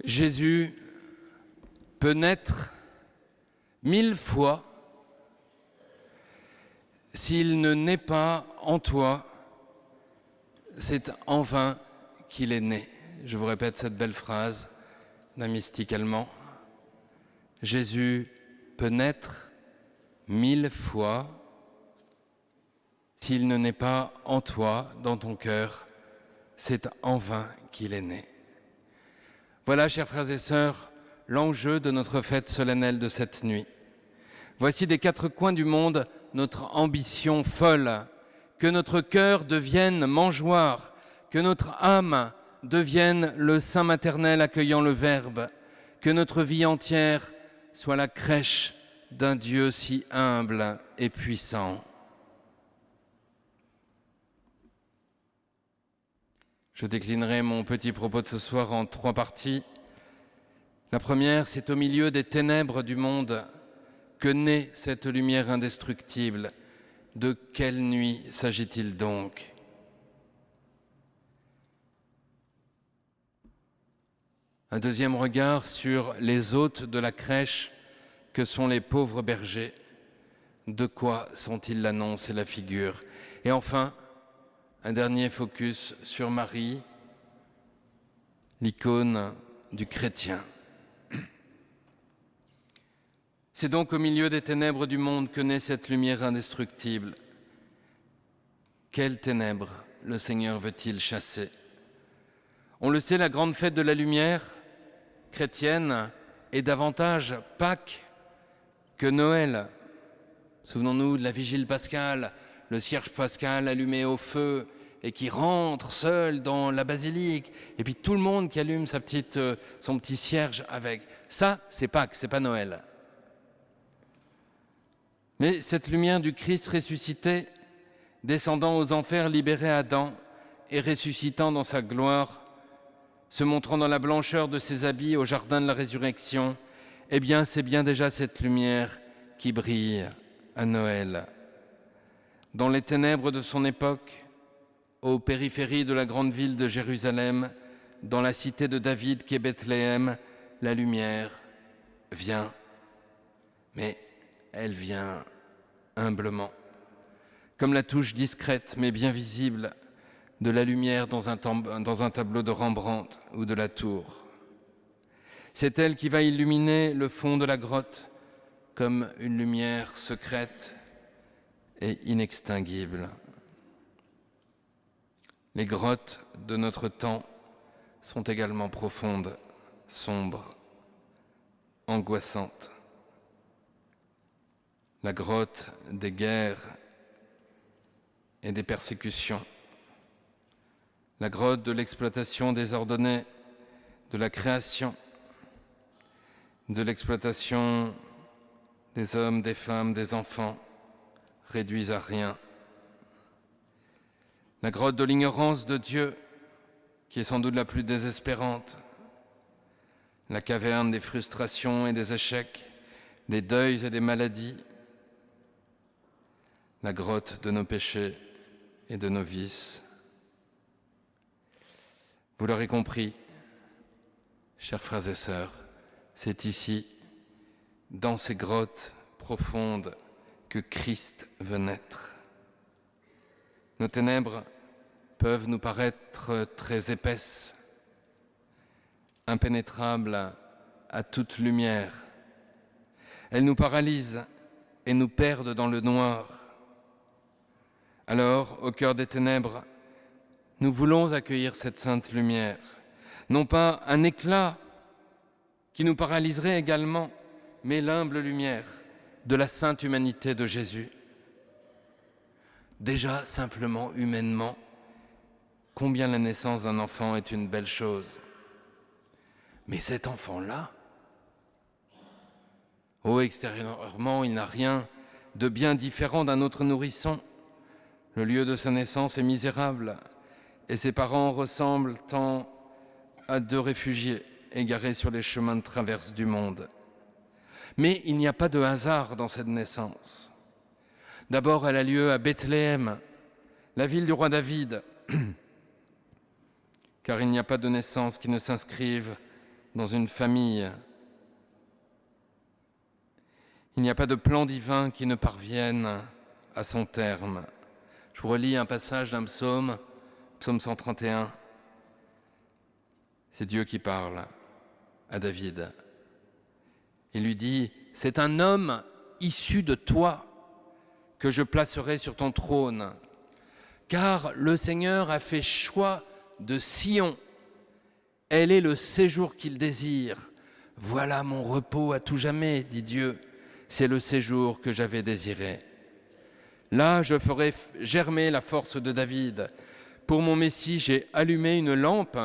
Jésus peut naître 1000 fois s'il ne naît pas en toi, c'est en vain qu'il est né. Je vous répète cette belle phrase d'un mystique allemand. Jésus peut naître 1000 fois s'il ne naît pas en toi, dans ton cœur, c'est en vain qu'il est né. Voilà, chers frères et sœurs, l'enjeu de notre fête solennelle de cette nuit. Voici des quatre coins du monde notre ambition folle, que notre cœur devienne mangeoire, que notre âme devienne le sein maternel accueillant le Verbe, que notre vie entière soit la crèche d'un Dieu si humble et puissant. Je déclinerai mon petit propos de ce soir en 3 parties. La première, c'est au milieu des ténèbres du monde que naît cette lumière indestructible. De quelle nuit s'agit-il donc ? Un deuxième regard sur les hôtes de la crèche que sont les pauvres bergers. De quoi sont-ils l'annonce et la figure ? Et enfin, un dernier focus sur Marie, l'icône du chrétien. C'est donc au milieu des ténèbres du monde que naît cette lumière indestructible. Quelles ténèbres le Seigneur veut-il chasser ? On le sait, la grande fête de la lumière chrétienne est davantage Pâques que Noël. Souvenons-nous de la vigile pascale, le cierge pascal allumé au feu et qui rentre seul dans la basilique, et puis tout le monde qui allume son petit cierge avec. Ça, c'est Pâques, c'est pas Noël. Mais cette lumière du Christ ressuscité, descendant aux enfers, libéré Adam et ressuscitant dans sa gloire, se montrant dans la blancheur de ses habits au jardin de la résurrection, eh bien, c'est bien déjà cette lumière qui brille à Noël. Dans les ténèbres de son époque, aux périphéries de la grande ville de Jérusalem, dans la cité de David qu'est Bethléem, la lumière vient, mais elle vient humblement, comme la touche discrète mais bien visible de la lumière dans un tableau de Rembrandt ou de Latour. C'est elle qui va illuminer le fond de la grotte comme une lumière secrète et inextinguible. Les grottes de notre temps sont également profondes, sombres, angoissantes. La grotte des guerres et des persécutions. La grotte de l'exploitation désordonnée de la création, de l'exploitation des hommes, des femmes, des enfants, réduits à rien. La grotte de l'ignorance de Dieu, qui est sans doute la plus désespérante. La caverne des frustrations et des échecs, des deuils et des maladies. La grotte de nos péchés et de nos vices. Vous l'aurez compris, chers frères et sœurs, c'est ici, dans ces grottes profondes, que Christ veut naître. Nos ténèbres peuvent nous paraître très épaisses, impénétrables à toute lumière. Elles nous paralysent et nous perdent dans le noir. Alors, au cœur des ténèbres, nous voulons accueillir cette sainte lumière, non pas un éclat qui nous paralyserait également, mais l'humble lumière de la sainte humanité de Jésus. Déjà, simplement, humainement, combien la naissance d'un enfant est une belle chose. Mais cet enfant-là, extérieurement, il n'a rien de bien différent d'un autre nourrisson. Le lieu de sa naissance est misérable et ses parents ressemblent tant à 2 réfugiés égarés sur les chemins de traverse du monde. Mais il n'y a pas de hasard dans cette naissance. D'abord, elle a lieu à Bethléem, la ville du roi David, car il n'y a pas de naissance qui ne s'inscrive dans une famille. Il n'y a pas de plan divin qui ne parvienne à son terme. Je vous relis un passage d'un psaume, psaume 131. C'est Dieu qui parle à David. Il lui dit, « C'est un homme issu de toi que je placerai sur ton trône, car le Seigneur a fait choix de Sion. Elle est le séjour qu'il désire. Voilà mon repos à tout jamais, dit Dieu. C'est le séjour que j'avais désiré. Là, je ferai germer la force de David. Pour mon Messie, j'ai allumé une lampe.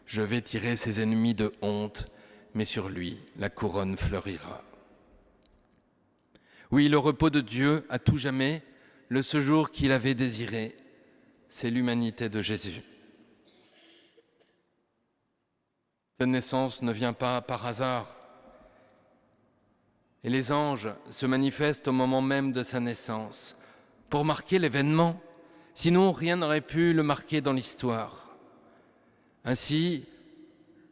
Je vais tirer ses ennemis de honte, mais sur lui, la couronne fleurira. » Oui, le repos de Dieu à tout jamais, le séjour qu'il avait désiré, c'est l'humanité de Jésus. Cette naissance ne vient pas par hasard. Et les anges se manifestent au moment même de sa naissance pour marquer l'événement. Sinon, rien n'aurait pu le marquer dans l'histoire. Ainsi,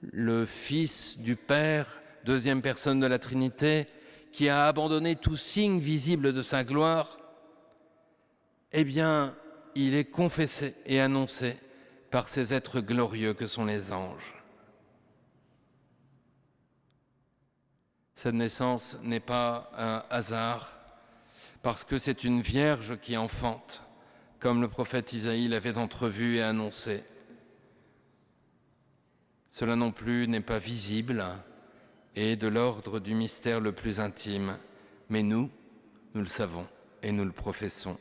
le Fils du Père, deuxième personne de la Trinité, qui a abandonné tout signe visible de sa gloire, eh bien, il est confessé et annoncé par ces êtres glorieux que sont les anges. Cette naissance n'est pas un hasard, parce que c'est une vierge qui enfante, comme le prophète Isaïe l'avait entrevu et annoncé. Cela non plus n'est pas visible et de l'ordre du mystère le plus intime, mais nous le savons et nous le professons.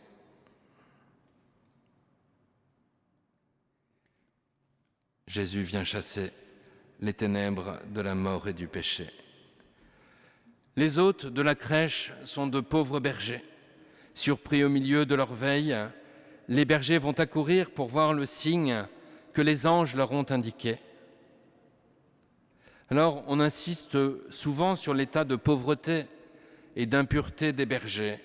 Jésus vient chasser les ténèbres de la mort et du péché. Les hôtes de la crèche sont de pauvres bergers. Surpris au milieu de leur veille, les bergers vont accourir pour voir le signe que les anges leur ont indiqué. Alors, on insiste souvent sur l'état de pauvreté et d'impureté des bergers.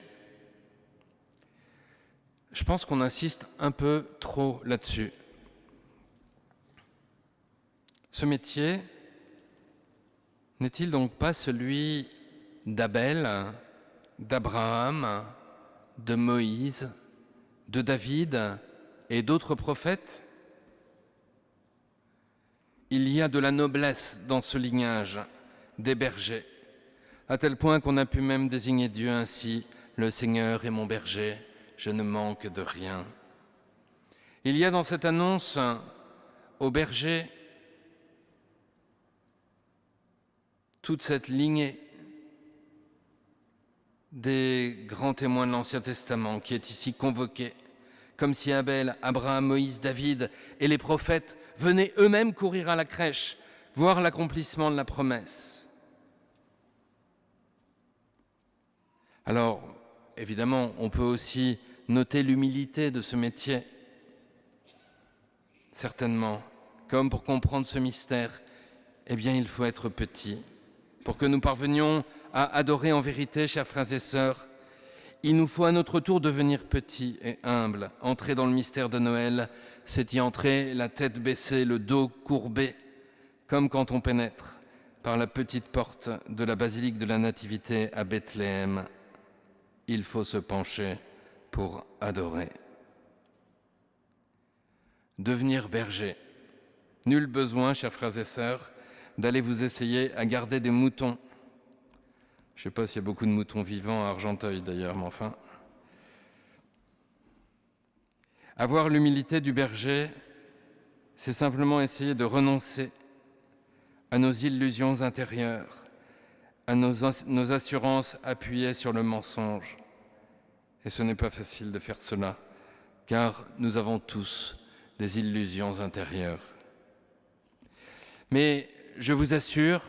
Je pense qu'on insiste un peu trop là-dessus. Ce métier n'est-il donc pas celui d'Abel, d'Abraham, de Moïse, de David et d'autres prophètes? Il y a de la noblesse dans ce lignage des bergers, à tel point qu'on a pu même désigner Dieu ainsi, « Le Seigneur est mon berger, je ne manque de rien ». Il y a dans cette annonce aux bergers toute cette lignée des grands témoins de l'Ancien Testament qui est ici convoquée, comme si Abel, Abraham, Moïse, David et les prophètes venaient eux-mêmes courir à la crèche, voir l'accomplissement de la promesse. Alors, évidemment, on peut aussi noter l'humilité de ce métier, certainement, comme pour comprendre ce mystère, eh bien, il faut être petit. Pour que nous parvenions à adorer en vérité, chers frères et sœurs, il nous faut à notre tour devenir petits et humbles. Entrer dans le mystère de Noël, c'est y entrer la tête baissée, le dos courbé, comme quand on pénètre par la petite porte de la basilique de la Nativité à Bethléem. Il faut se pencher pour adorer. Devenir berger. Nul besoin, chers frères et sœurs, d'aller vous essayer à garder des moutons. Je ne sais pas s'il y a beaucoup de moutons vivants à Argenteuil d'ailleurs, mais enfin. Avoir l'humilité du berger, c'est simplement essayer de renoncer à nos illusions intérieures, à nos assurances appuyées sur le mensonge. Et ce n'est pas facile de faire cela, car nous avons tous des illusions intérieures. Mais je vous assure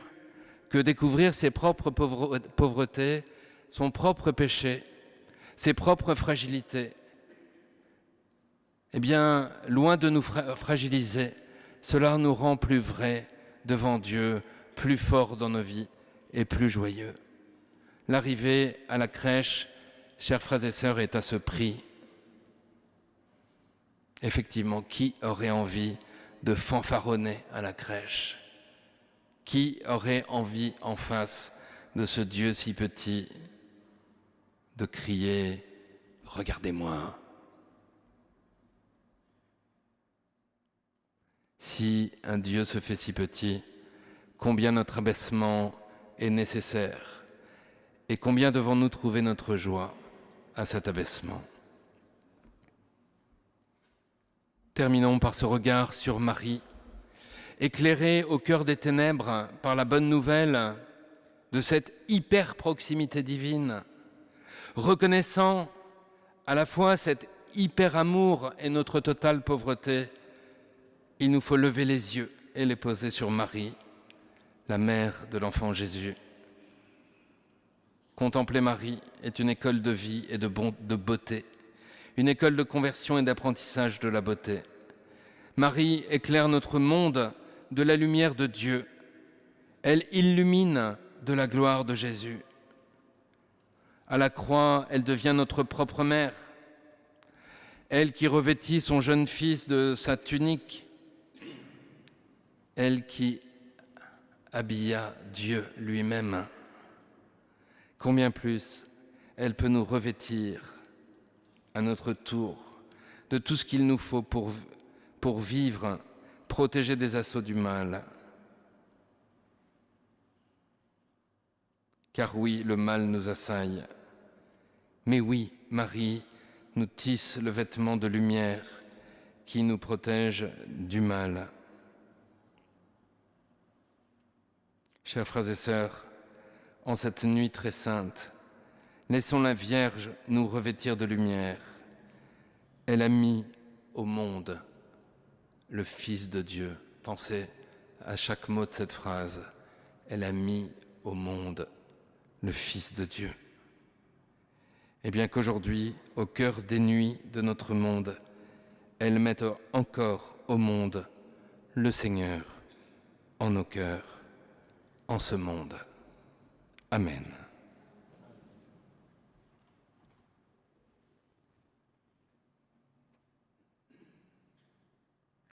que découvrir ses propres pauvretés, son propre péché, ses propres fragilités, eh bien, loin de nous fragiliser, cela nous rend plus vrais devant Dieu, plus forts dans nos vies et plus joyeux. L'arrivée à la crèche, chers frères et sœurs, est à ce prix. Effectivement, qui aurait envie de fanfaronner à la crèche ? Qui aurait envie en face de ce Dieu si petit de crier « Regardez-moi » ? Si un Dieu se fait si petit, combien notre abaissement est nécessaire et combien devons-nous trouver notre joie à cet abaissement. Terminons par ce regard sur Marie, éclairée au cœur des ténèbres par la bonne nouvelle de cette hyper-proximité divine, reconnaissant à la fois cet hyper-amour et notre totale pauvreté. Il nous faut lever les yeux et les poser sur Marie, la mère de l'enfant Jésus. Contempler Marie est une école de vie et de beauté, une école de conversion et d'apprentissage de la beauté. Marie éclaire notre monde de la lumière de Dieu. Elle illumine de la gloire de Jésus. À la croix, elle devient notre propre mère. Elle qui revêtit son jeune fils de sa tunique. Elle qui habilla Dieu lui-même. Combien plus elle peut nous revêtir à notre tour de tout ce qu'il nous faut pour vivre, protégés des assauts du mal. Car oui, le mal nous assaille. Mais oui, Marie nous tisse le vêtement de lumière qui nous protège du mal. Chers frères et sœurs, en cette nuit très sainte, laissons la Vierge nous revêtir de lumière. Elle a mis au monde le Fils de Dieu. Pensez à chaque mot de cette phrase. Elle a mis au monde le Fils de Dieu. Et bien qu'aujourd'hui, au cœur des nuits de notre monde, elle mette encore au monde le Seigneur en nos cœurs, en ce monde. Amen.